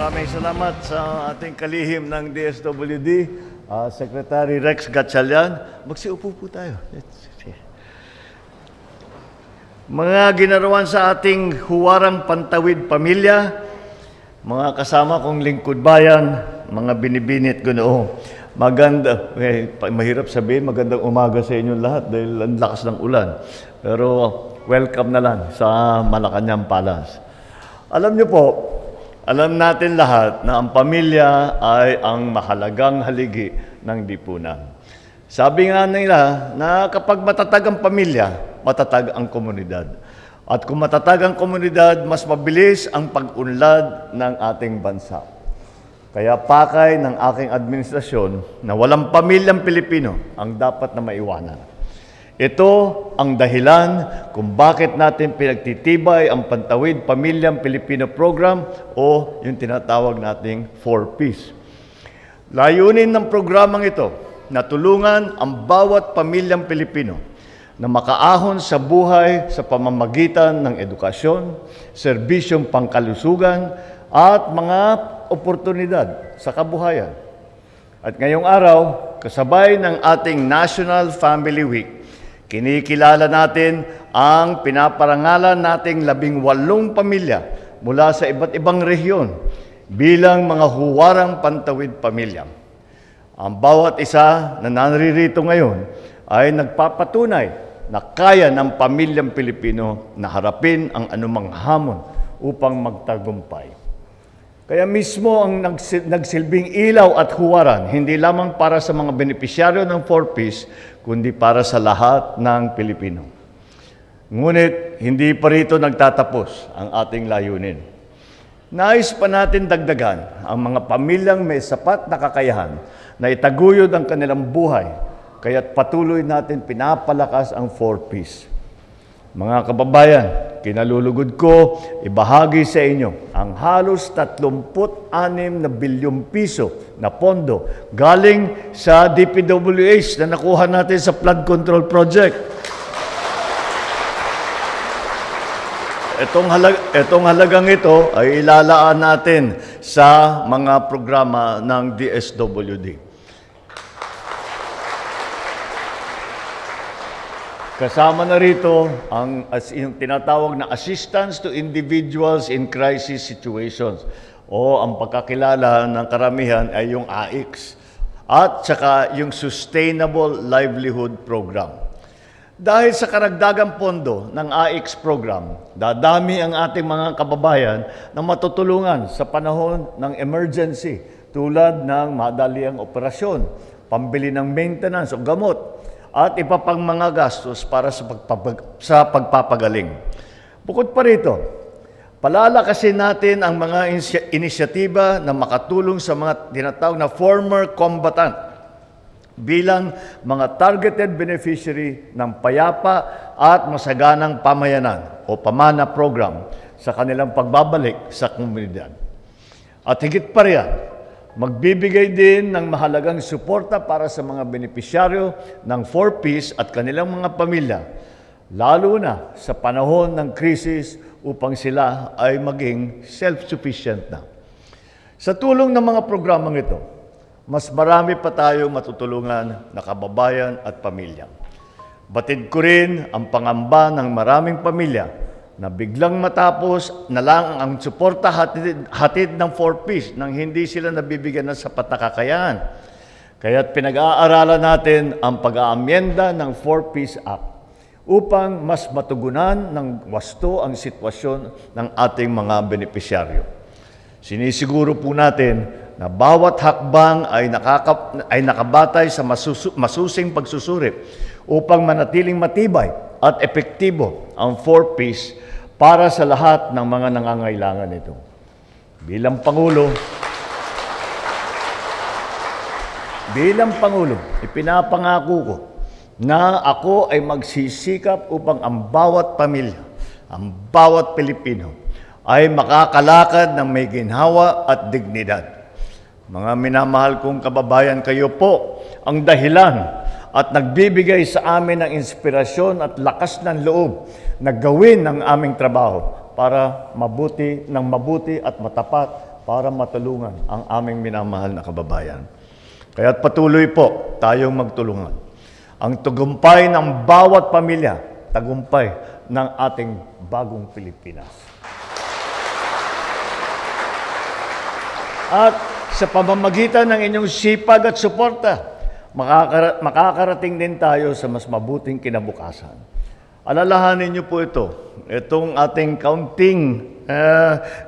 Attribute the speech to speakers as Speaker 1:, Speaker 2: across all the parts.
Speaker 1: Maraming salamat sa ating kalihim ng DSWD, Secretary Rex Gatchalian. Magsiupo po tayo. Mga ginarawan sa ating huwarang pantawid pamilya, mga kasama kong lingkod bayan, mga binibinit Ginoo. Mahirap sabihin, magandang umaga sa inyo lahat dahil ang lakas ng ulan. Pero welcome na lang sa Malacanang Palace. Alam niyo po, alam natin lahat na ang pamilya ay ang mahalagang haligi ng lipunan. Sabi nga nila na kapag matatag ang pamilya, matatag ang komunidad. At kung matatag ang komunidad, mas mabilis ang pag-unlad ng ating bansa. Kaya pakay ng aking administrasyon na walang pamilyang Pilipino ang dapat na maiwanan. Ito ang dahilan kung bakit natin pinagtitibay ang Pantawid Pamilyang Pilipino Program o yung tinatawag nating 4Ps. Layunin ng programang ito na tulungan ang bawat pamilyang Pilipino na makaahon sa buhay sa pamamagitan ng edukasyon, serbisyong pangkalusugan at mga oportunidad sa kabuhayan. At ngayong araw, kasabay ng ating National Family Week, kinikilala natin ang pinaparangalan nating 18 pamilya mula sa iba't ibang rehiyon bilang mga huwarang pantawid pamilya. Ang bawat isa na naririto ngayon ay nagpapatunay na kaya ng pamilyang Pilipino na harapin ang anumang hamon upang magtagumpay. Kaya mismo ang nagsilbing ilaw at huwaran, hindi lamang para sa mga benepisyaryo ng 4Ps, kundi para sa lahat ng Pilipino. Ngunit, hindi pa rito nagtatapos ang ating layunin. Nais pa natin dagdagan ang mga pamilyang may sapat na kakayahan na itaguyod ang kanilang buhay, kaya't patuloy natin pinapalakas ang 4Ps. Mga kababayan, kinalulugod ko ibahagi sa inyo ang halos 36 na bilyong piso na pondo galing sa DPWH na nakuha natin sa flood control project. Itong halagang ito ay ilalaan natin sa mga programa ng DSWD. Kasama na rito yung tinatawag na Assistance to Individuals in Crisis Situations o ang pagkakilala ng karamihan ay yung AICS at saka yung Sustainable Livelihood Program. Dahil sa karagdagang pondo ng AICS program, dadami ang ating mga kababayan na matutulungan sa panahon ng emergency tulad ng madaliang operasyon, pambili ng maintenance o gamot, at iba pang mga gastos para sa pagpapagaling. Bukod pa rito, palalakasin natin ang mga inisyatiba na makatulong sa mga tinatawag na former combatant bilang mga targeted beneficiary ng payapa at masaganang pamayanan o pamana program sa kanilang pagbabalik sa komunidad. At higit pa riyan, magbibigay din ng mahalagang suporta para sa mga benepisyaryo ng 4Ps at kanilang mga pamilya, lalo na sa panahon ng krisis upang sila ay maging self-sufficient na. Sa tulong ng mga programang ito, mas marami pa tayong matutulungan na kababayan at pamilya. Batid ko rin ang pangamba ng maraming pamilya na biglang matapos na lang ang suporta hatid ng 4Ps nang hindi sila nabibigyan ng sapat na kakayahan. Kaya't pinag-aaralan natin ang pag-aamyenda ng 4Ps Act upang mas matugunan ng wasto ang sitwasyon ng ating mga benepisyaryo. Sinisiguro po natin na bawat hakbang ay nakabatay sa masusing pagsusurip upang manatiling matibay at epektibo ang 4Ps para sa lahat ng mga nangangailangan nito. Bilang Pangulo, ipinapangako ko na ako ay magsisikap upang ang bawat pamilya, ang bawat Pilipino ay makakalakad ng may ginhawa at dignidad. Mga minamahal kong kababayan, kayo po ang dahilan at nagbibigay sa amin ng inspirasyon at lakas ng loob na gawin ang aming trabaho para mabuti at matapat para matulungan ang aming minamahal na kababayan. Kaya't patuloy po tayong magtulungan. Ang tagumpay ng bawat pamilya, tagumpay ng ating bagong Pilipinas. At sa pamamagitan ng inyong sipag at suporta, makakarating din tayo sa mas mabuting kinabukasan. Alalahanin niyo po itong ating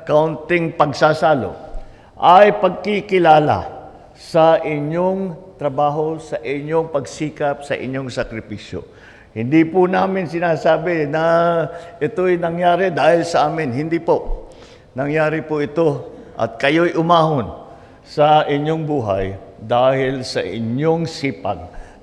Speaker 1: counting pagsasalo ay pagkikilala sa inyong trabaho, sa inyong pagsikap, sa inyong sakripisyo. Hindi po namin sinasabi na ito'y nangyari dahil sa amin. Hindi po. Nangyari po ito at kayo'y umahon sa inyong buhay dahil sa inyong sipag,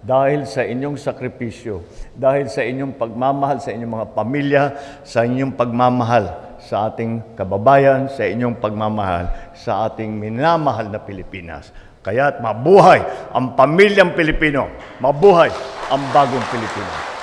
Speaker 1: dahil sa inyong sakripisyo, dahil sa inyong pagmamahal sa inyong mga pamilya, sa inyong pagmamahal sa ating kababayan, sa inyong pagmamahal sa ating minamahal na Pilipinas. Kaya't mabuhay ang pamilyang Pilipino, mabuhay ang bagong Pilipinas.